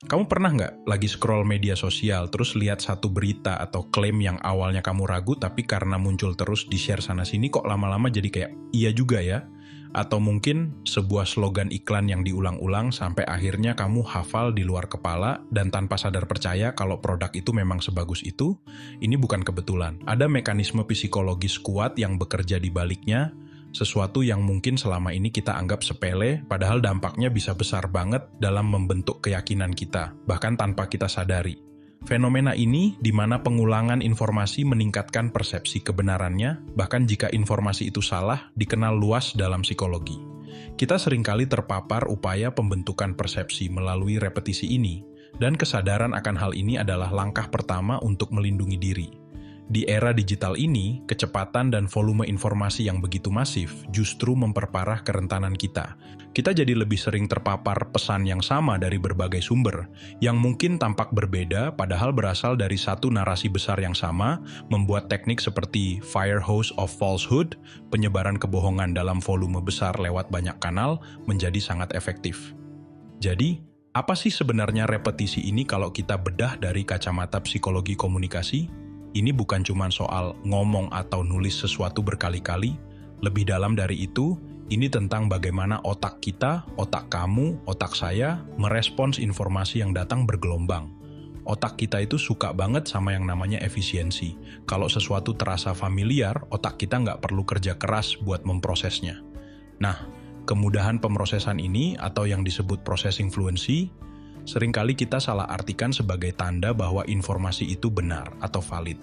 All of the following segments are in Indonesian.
Kamu pernah nggak lagi scroll media sosial, terus lihat satu berita atau klaim yang awalnya kamu ragu, tapi karena muncul terus di-share sana-sini, kok lama-lama jadi kayak, iya juga ya? Atau mungkin sebuah slogan iklan yang diulang-ulang sampai akhirnya kamu hafal di luar kepala dan tanpa sadar percaya kalau produk itu memang sebagus itu. Ini bukan kebetulan. Ada mekanisme psikologis kuat yang bekerja di baliknya, sesuatu yang mungkin selama ini kita anggap sepele, padahal dampaknya bisa besar banget dalam membentuk keyakinan kita, bahkan tanpa kita sadari. Fenomena ini di mana pengulangan informasi meningkatkan persepsi kebenarannya, bahkan jika informasi itu salah, dikenal luas dalam psikologi. Kita seringkali terpapar upaya pembentukan persepsi melalui repetisi ini, dan kesadaran akan hal ini adalah langkah pertama untuk melindungi diri. Di era digital ini, kecepatan dan volume informasi yang begitu masif justru memperparah kerentanan kita. Kita jadi lebih sering terpapar pesan yang sama dari berbagai sumber, yang mungkin tampak berbeda padahal berasal dari satu narasi besar yang sama, membuat teknik seperti fire hose of falsehood, penyebaran kebohongan dalam volume besar lewat banyak kanal, menjadi sangat efektif. Jadi, apa sih sebenarnya repetisi ini kalau kita bedah dari kacamata psikologi komunikasi? Ini bukan cuma soal ngomong atau nulis sesuatu berkali-kali, lebih dalam dari itu, ini tentang bagaimana otak kita, otak kamu, otak saya, merespons informasi yang datang bergelombang. Otak kita itu suka banget sama yang namanya efisiensi. Kalau sesuatu terasa familiar, otak kita nggak perlu kerja keras buat memprosesnya. Nah, kemudahan pemrosesan ini, atau yang disebut processing fluency, seringkali kita salah artikan sebagai tanda bahwa informasi itu benar atau valid.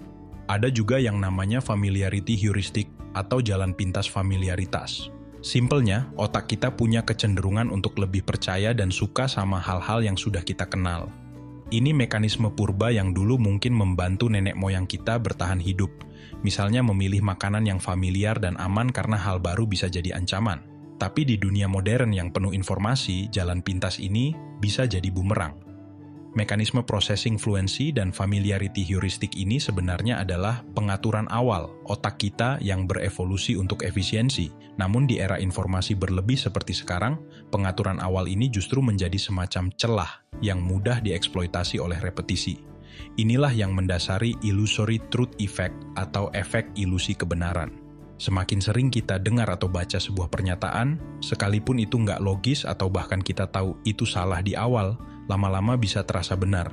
Ada juga yang namanya familiarity heuristic atau jalan pintas familiaritas. Simpelnya, otak kita punya kecenderungan untuk lebih percaya dan suka sama hal-hal yang sudah kita kenal. Ini mekanisme purba yang dulu mungkin membantu nenek moyang kita bertahan hidup. Misalnya memilih makanan yang familiar dan aman karena hal baru bisa jadi ancaman. Tapi di dunia modern yang penuh informasi, jalan pintas ini bisa jadi bumerang. Mekanisme processing fluency dan familiarity heuristic ini sebenarnya adalah pengaturan awal otak kita yang berevolusi untuk efisiensi. Namun di era informasi berlebih seperti sekarang, pengaturan awal ini justru menjadi semacam celah yang mudah dieksploitasi oleh repetisi. Inilah yang mendasari illusory truth effect atau efek ilusi kebenaran. Semakin sering kita dengar atau baca sebuah pernyataan, sekalipun itu nggak logis atau bahkan kita tahu itu salah di awal, lama-lama bisa terasa benar.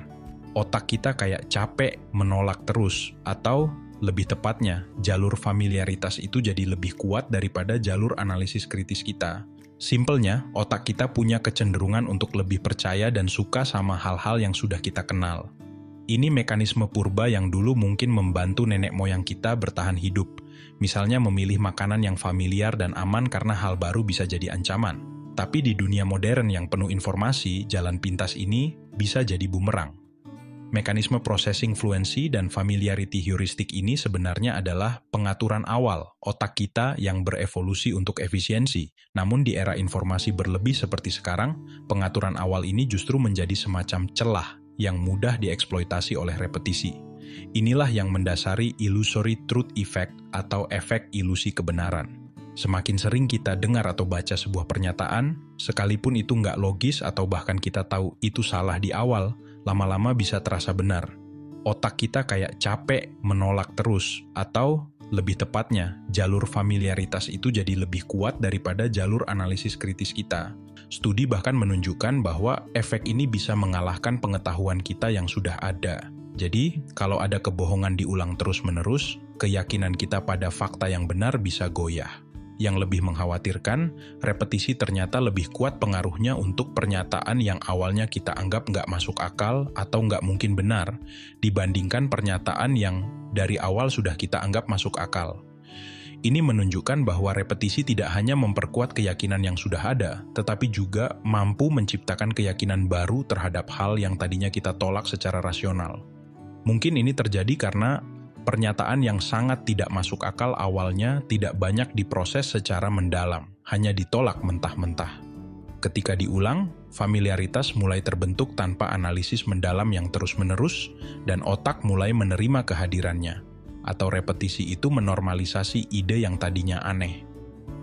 Otak kita kayak capek menolak terus, atau lebih tepatnya, jalur familiaritas itu jadi lebih kuat daripada jalur analisis kritis kita. Simpelnya, otak kita punya kecenderungan untuk lebih percaya dan suka sama hal-hal yang sudah kita kenal. Ini mekanisme purba yang dulu mungkin membantu nenek moyang kita bertahan hidup. Misalnya memilih makanan yang familiar dan aman karena hal baru bisa jadi ancaman. Tapi di dunia modern yang penuh informasi, jalan pintas ini bisa jadi bumerang. Mekanisme processing fluency dan familiarity heuristic ini sebenarnya adalah pengaturan awal otak kita yang berevolusi untuk efisiensi. Namun di era informasi berlebih seperti sekarang, pengaturan awal ini justru menjadi semacam celah yang mudah dieksploitasi oleh repetisi. Inilah yang mendasari illusory truth effect atau efek ilusi kebenaran. Semakin sering kita dengar atau baca sebuah pernyataan, sekalipun itu nggak logis atau bahkan kita tahu itu salah di awal, lama-lama bisa terasa benar. Otak kita kayak capek menolak terus, atau lebih tepatnya, jalur familiaritas itu jadi lebih kuat daripada jalur analisis kritis kita. Studi bahkan menunjukkan bahwa efek ini bisa mengalahkan pengetahuan kita yang sudah ada. Jadi, kalau ada kebohongan diulang terus-menerus, keyakinan kita pada fakta yang benar bisa goyah. Yang lebih mengkhawatirkan, repetisi ternyata lebih kuat pengaruhnya untuk pernyataan yang awalnya kita anggap nggak masuk akal atau nggak mungkin benar, dibandingkan pernyataan yang dari awal sudah kita anggap masuk akal. Ini menunjukkan bahwa repetisi tidak hanya memperkuat keyakinan yang sudah ada, tetapi juga mampu menciptakan keyakinan baru terhadap hal yang tadinya kita tolak secara rasional. Mungkin ini terjadi karena pernyataan yang sangat tidak masuk akal awalnya tidak banyak diproses secara mendalam, hanya ditolak mentah-mentah. Ketika diulang, familiaritas mulai terbentuk tanpa analisis mendalam yang terus-menerus, dan otak mulai menerima kehadirannya. Atau repetisi itu menormalisasi ide yang tadinya aneh.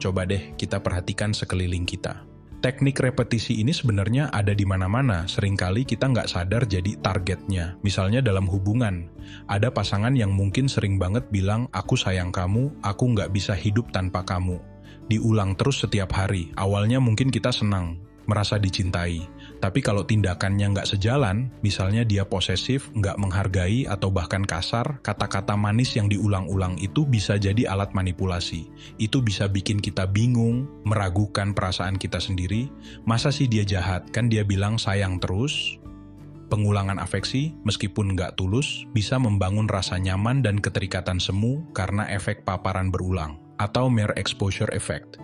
Coba deh kita perhatikan sekeliling kita. Teknik repetisi ini sebenarnya ada di mana-mana, seringkali kita nggak sadar jadi targetnya. Misalnya dalam hubungan, ada pasangan yang mungkin sering banget bilang, aku sayang kamu, aku nggak bisa hidup tanpa kamu. Diulang terus setiap hari, awalnya mungkin kita senang, merasa dicintai. Tapi kalau tindakannya nggak sejalan, misalnya dia posesif, nggak menghargai, atau bahkan kasar, kata-kata manis yang diulang-ulang itu bisa jadi alat manipulasi. Itu bisa bikin kita bingung, meragukan perasaan kita sendiri. Masa sih dia jahat? Kan dia bilang sayang terus. Pengulangan afeksi, meskipun nggak tulus, bisa membangun rasa nyaman dan keterikatan semu karena efek paparan berulang, atau mere exposure effect.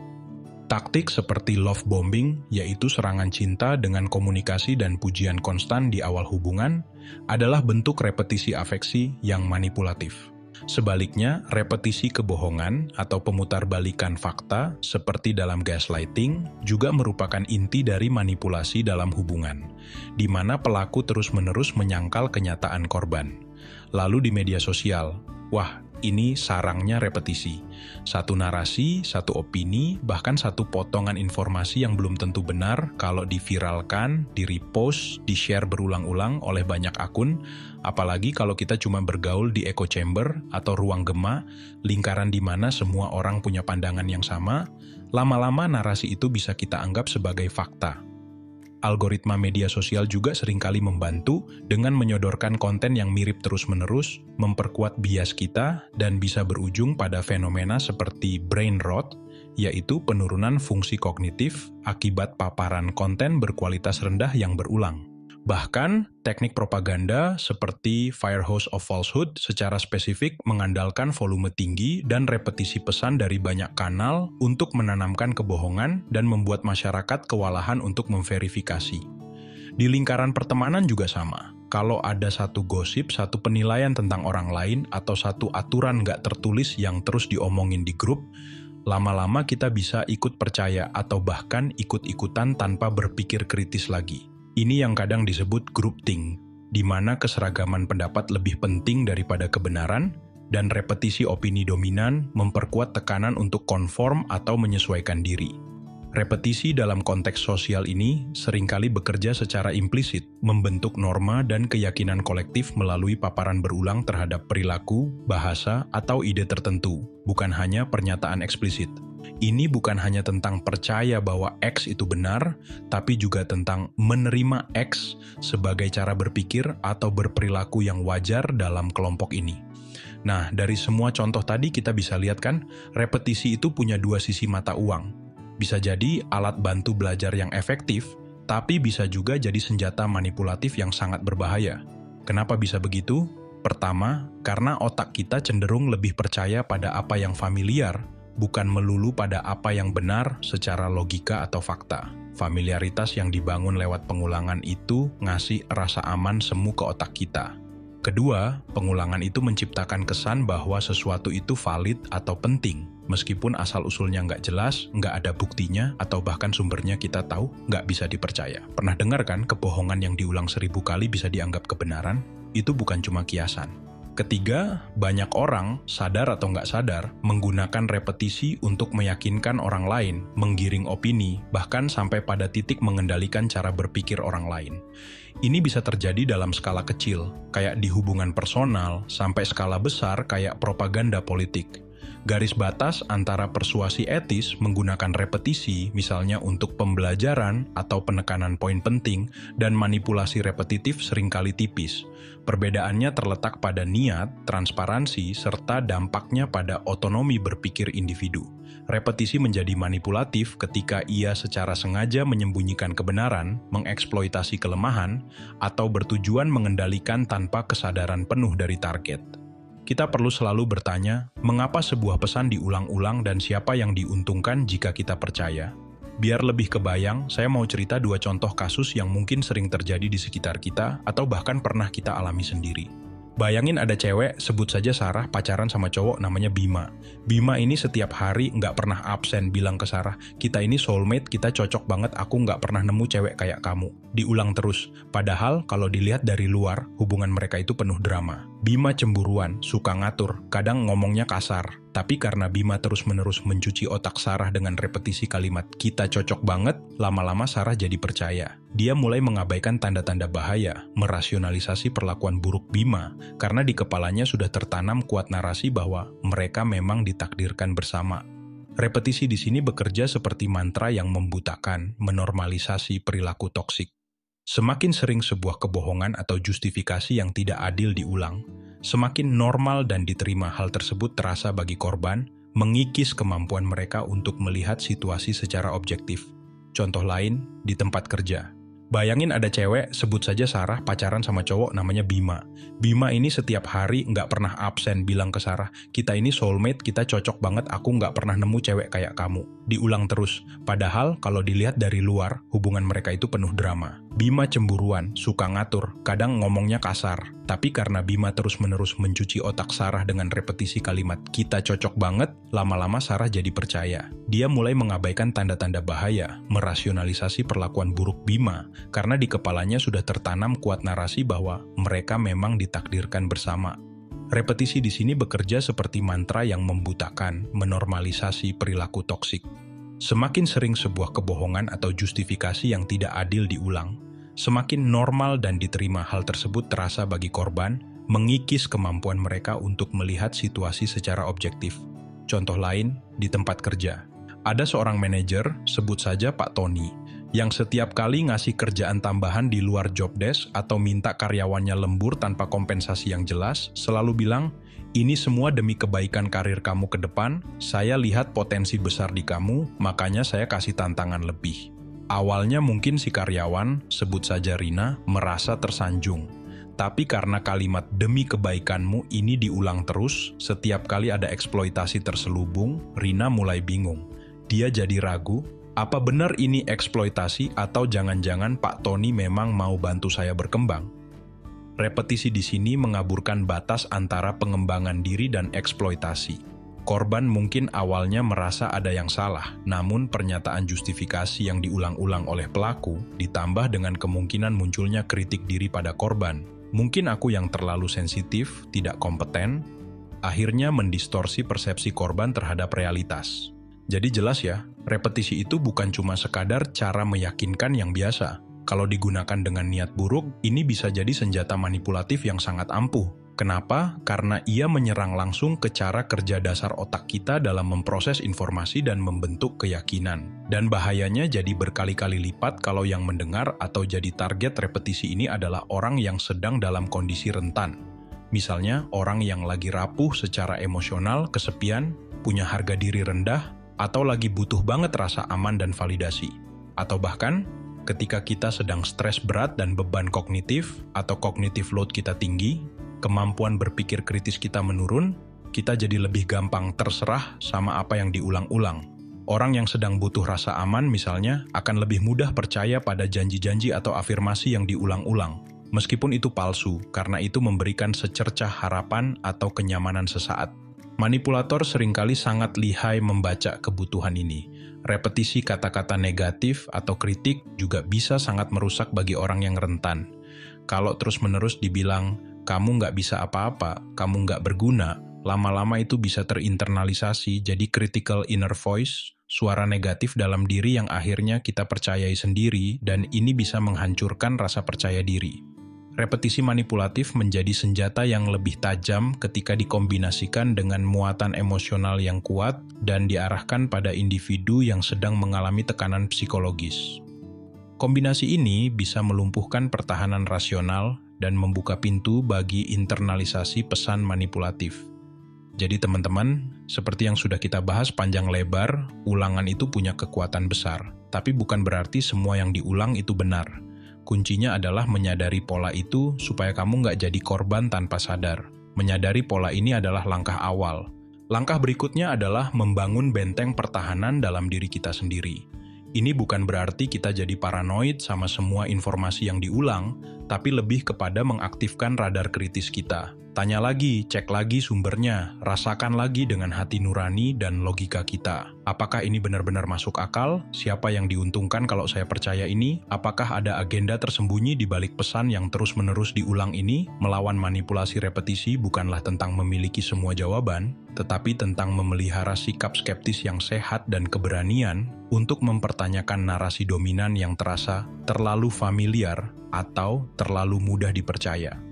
Taktik seperti love bombing, yaitu serangan cinta dengan komunikasi dan pujian konstan di awal hubungan, adalah bentuk repetisi afeksi yang manipulatif. Sebaliknya, repetisi kebohongan atau pemutarbalikan fakta, seperti dalam gaslighting, juga merupakan inti dari manipulasi dalam hubungan, di mana pelaku terus-menerus menyangkal kenyataan korban. Lalu di media sosial, wah, ini sarangnya repetisi. Satu narasi, satu opini, bahkan satu potongan informasi yang belum tentu benar kalau diviralkan, di-repost, di-share berulang-ulang oleh banyak akun, apalagi kalau kita cuma bergaul di echo chamber atau ruang gema, lingkaran di mana semua orang punya pandangan yang sama, lama-lama narasi itu bisa kita anggap sebagai fakta. Algoritma media sosial juga seringkali membantu dengan menyodorkan konten yang mirip terus-menerus, memperkuat bias kita, dan bisa berujung pada fenomena seperti brain rot, yaitu penurunan fungsi kognitif akibat paparan konten berkualitas rendah yang berulang. Bahkan, teknik propaganda seperti Firehose of Falsehood secara spesifik mengandalkan volume tinggi dan repetisi pesan dari banyak kanal untuk menanamkan kebohongan dan membuat masyarakat kewalahan untuk memverifikasi. Di lingkaran pertemanan juga sama. Kalau ada satu gosip, satu penilaian tentang orang lain, atau satu aturan nggak tertulis yang terus diomongin di grup, lama-lama kita bisa ikut percaya atau bahkan ikut-ikutan tanpa berpikir kritis lagi. Ini yang kadang disebut groupthink, di mana keseragaman pendapat lebih penting daripada kebenaran, dan repetisi opini dominan memperkuat tekanan untuk konform atau menyesuaikan diri. Repetisi dalam konteks sosial ini seringkali bekerja secara implisit, membentuk norma dan keyakinan kolektif melalui paparan berulang terhadap perilaku, bahasa, atau ide tertentu, bukan hanya pernyataan eksplisit. Ini bukan hanya tentang percaya bahwa X itu benar, tapi juga tentang menerima X sebagai cara berpikir atau berperilaku yang wajar dalam kelompok ini. Nah, dari semua contoh tadi kita bisa lihat kan, repetisi itu punya dua sisi mata uang. Bisa jadi alat bantu belajar yang efektif, tapi bisa juga jadi senjata manipulatif yang sangat berbahaya. Kenapa bisa begitu? Pertama, karena otak kita cenderung lebih percaya pada apa yang familiar, bukan melulu pada apa yang benar secara logika atau fakta. Familiaritas yang dibangun lewat pengulangan itu ngasih rasa aman semu ke otak kita. Kedua, pengulangan itu menciptakan kesan bahwa sesuatu itu valid atau penting, meskipun asal-usulnya nggak jelas, nggak ada buktinya, atau bahkan sumbernya kita tahu nggak bisa dipercaya. Pernah dengar kan kebohongan yang diulang 1000 kali bisa dianggap kebenaran? Itu bukan cuma kiasan. Ketiga, banyak orang, sadar atau nggak sadar, menggunakan repetisi untuk meyakinkan orang lain, menggiring opini, bahkan sampai pada titik mengendalikan cara berpikir orang lain. Ini bisa terjadi dalam skala kecil, kayak di hubungan personal, sampai skala besar kayak propaganda politik. Garis batas antara persuasi etis menggunakan repetisi, misalnya untuk pembelajaran atau penekanan poin penting, dan manipulasi repetitif seringkali tipis. Perbedaannya terletak pada niat, transparansi, serta dampaknya pada otonomi berpikir individu. Repetisi menjadi manipulatif ketika ia secara sengaja menyembunyikan kebenaran, mengeksploitasi kelemahan, atau bertujuan mengendalikan tanpa kesadaran penuh dari target. Kita perlu selalu bertanya, mengapa sebuah pesan diulang-ulang dan siapa yang diuntungkan jika kita percaya? Biar lebih kebayang, saya mau cerita 2 contoh kasus yang mungkin sering terjadi di sekitar kita atau bahkan pernah kita alami sendiri. Bayangin ada cewek, sebut saja Sarah, pacaran sama cowok namanya Bima. Bima ini setiap hari nggak pernah absen bilang ke Sarah, kita ini soulmate, kita cocok banget, aku nggak pernah nemu cewek kayak kamu. Diulang terus, padahal kalau dilihat dari luar, hubungan mereka itu penuh drama. Bima cemburuan, suka ngatur, kadang ngomongnya kasar. Tapi karena Bima terus-menerus mencuci otak Sarah dengan repetisi kalimat "kita cocok banget", lama-lama Sarah jadi percaya. Dia mulai mengabaikan tanda-tanda bahaya, merasionalisasi perlakuan buruk Bima, karena di kepalanya sudah tertanam kuat narasi bahwa mereka memang ditakdirkan bersama. Repetisi di sini bekerja seperti mantra yang membutakan, menormalisasi perilaku toksik. Semakin sering sebuah kebohongan atau justifikasi yang tidak adil diulang, semakin normal dan diterima hal tersebut terasa bagi korban, mengikis kemampuan mereka untuk melihat situasi secara objektif. Contoh lain, di tempat kerja. Bayangin ada cewek, sebut saja Sarah, pacaran sama cowok namanya Bima. Bima ini setiap hari nggak pernah absen bilang ke Sarah, "Kita ini soulmate, kita cocok banget, aku nggak pernah nemu cewek kayak kamu." Diulang terus. Padahal kalau dilihat dari luar, hubungan mereka itu penuh drama. Bima cemburuan, suka ngatur, kadang ngomongnya kasar. Tapi karena Bima terus-menerus mencuci otak Sarah dengan repetisi kalimat "kita cocok banget", lama-lama Sarah jadi percaya. Dia mulai mengabaikan tanda-tanda bahaya, merasionalisasi perlakuan buruk Bima, karena di kepalanya sudah tertanam kuat narasi bahwa mereka memang ditakdirkan bersama. Repetisi di sini bekerja seperti mantra yang membutakan, menormalisasi perilaku toksik. Semakin sering sebuah kebohongan atau justifikasi yang tidak adil diulang, semakin normal dan diterima hal tersebut terasa bagi korban, mengikis kemampuan mereka untuk melihat situasi secara objektif. Contoh lain, di tempat kerja. Ada seorang manajer, sebut saja Pak Tony, yang setiap kali ngasih kerjaan tambahan di luar job desk atau minta karyawannya lembur tanpa kompensasi yang jelas, selalu bilang, "Ini semua demi kebaikan karir kamu ke depan, saya lihat potensi besar di kamu, makanya saya kasih tantangan lebih." Awalnya mungkin si karyawan, sebut saja Rina, merasa tersanjung. Tapi karena kalimat "demi kebaikanmu" ini diulang terus, setiap kali ada eksploitasi terselubung, Rina mulai bingung. Dia jadi ragu, apa benar ini eksploitasi atau jangan-jangan Pak Tony memang mau bantu saya berkembang? Repetisi di sini mengaburkan batas antara pengembangan diri dan eksploitasi. Korban mungkin awalnya merasa ada yang salah, namun pernyataan justifikasi yang diulang-ulang oleh pelaku ditambah dengan kemungkinan munculnya kritik diri pada korban. Mungkin aku yang terlalu sensitif, tidak kompeten, akhirnya mendistorsi persepsi korban terhadap realitas. Jadi jelas ya, repetisi itu bukan cuma sekadar cara meyakinkan yang biasa. Kalau digunakan dengan niat buruk, ini bisa jadi senjata manipulatif yang sangat ampuh. Kenapa? Karena ia menyerang langsung ke cara kerja dasar otak kita dalam memproses informasi dan membentuk keyakinan. Dan bahayanya jadi berkali-kali lipat kalau yang mendengar atau jadi target repetisi ini adalah orang yang sedang dalam kondisi rentan. Misalnya, orang yang lagi rapuh secara emosional, kesepian, punya harga diri rendah, atau lagi butuh banget rasa aman dan validasi. Atau bahkan, ketika kita sedang stres berat dan beban kognitif, atau cognitive load kita tinggi, kemampuan berpikir kritis kita menurun, kita jadi lebih gampang terserah sama apa yang diulang-ulang. Orang yang sedang butuh rasa aman misalnya, akan lebih mudah percaya pada janji-janji atau afirmasi yang diulang-ulang. Meskipun itu palsu, karena itu memberikan secercah harapan atau kenyamanan sesaat. Manipulator seringkali sangat lihai membaca kebutuhan ini. Repetisi kata-kata negatif atau kritik juga bisa sangat merusak bagi orang yang rentan. Kalau terus-menerus dibilang, "Kamu nggak bisa apa-apa, kamu nggak berguna," lama-lama itu bisa terinternalisasi jadi critical inner voice, suara negatif dalam diri yang akhirnya kita percayai sendiri, dan ini bisa menghancurkan rasa percaya diri. Repetisi manipulatif menjadi senjata yang lebih tajam ketika dikombinasikan dengan muatan emosional yang kuat dan diarahkan pada individu yang sedang mengalami tekanan psikologis. Kombinasi ini bisa melumpuhkan pertahanan rasional dan membuka pintu bagi internalisasi pesan manipulatif. Jadi teman-teman, seperti yang sudah kita bahas panjang lebar, ulangan itu punya kekuatan besar, tapi bukan berarti semua yang diulang itu benar. Kuncinya adalah menyadari pola itu supaya kamu nggak jadi korban tanpa sadar. Menyadari pola ini adalah langkah awal. Langkah berikutnya adalah membangun benteng pertahanan dalam diri kita sendiri. Ini bukan berarti kita jadi paranoid sama semua informasi yang diulang, tapi lebih kepada mengaktifkan radar kritis kita. Tanya lagi, cek lagi sumbernya, rasakan lagi dengan hati nurani dan logika kita. Apakah ini benar-benar masuk akal? Siapa yang diuntungkan kalau saya percaya ini? Apakah ada agenda tersembunyi di balik pesan yang terus-menerus diulang ini? Melawan manipulasi repetisi bukanlah tentang memiliki semua jawaban, tetapi tentang memelihara sikap skeptis yang sehat dan keberanian untuk mempertanyakan narasi dominan yang terasa terlalu familiar atau terlalu mudah dipercaya.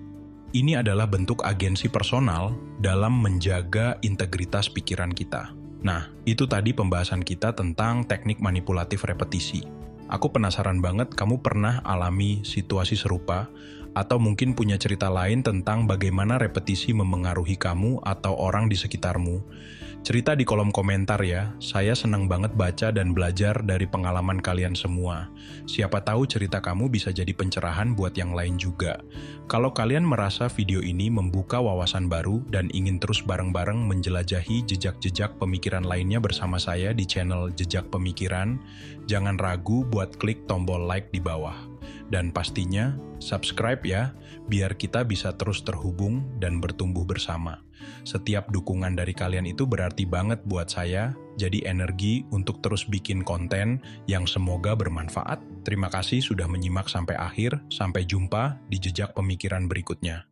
Ini adalah bentuk agensi personal dalam menjaga integritas pikiran kita. Nah, itu tadi pembahasan kita tentang teknik manipulatif repetisi. Aku penasaran banget kamu pernah alami situasi serupa atau mungkin punya cerita lain tentang bagaimana repetisi memengaruhi kamu atau orang di sekitarmu. Cerita di kolom komentar ya, saya senang banget baca dan belajar dari pengalaman kalian semua. Siapa tahu cerita kamu bisa jadi pencerahan buat yang lain juga. Kalau kalian merasa video ini membuka wawasan baru dan ingin terus bareng-bareng menjelajahi jejak-jejak pemikiran lainnya bersama saya di channel Jejak Pemikiran, jangan ragu buat klik tombol like di bawah. Dan pastinya subscribe ya, biar kita bisa terus terhubung dan bertumbuh bersama. Setiap dukungan dari kalian itu berarti banget buat saya, jadi energi untuk terus bikin konten yang semoga bermanfaat. Terima kasih sudah menyimak sampai akhir, sampai jumpa di Jejak Pemikiran berikutnya.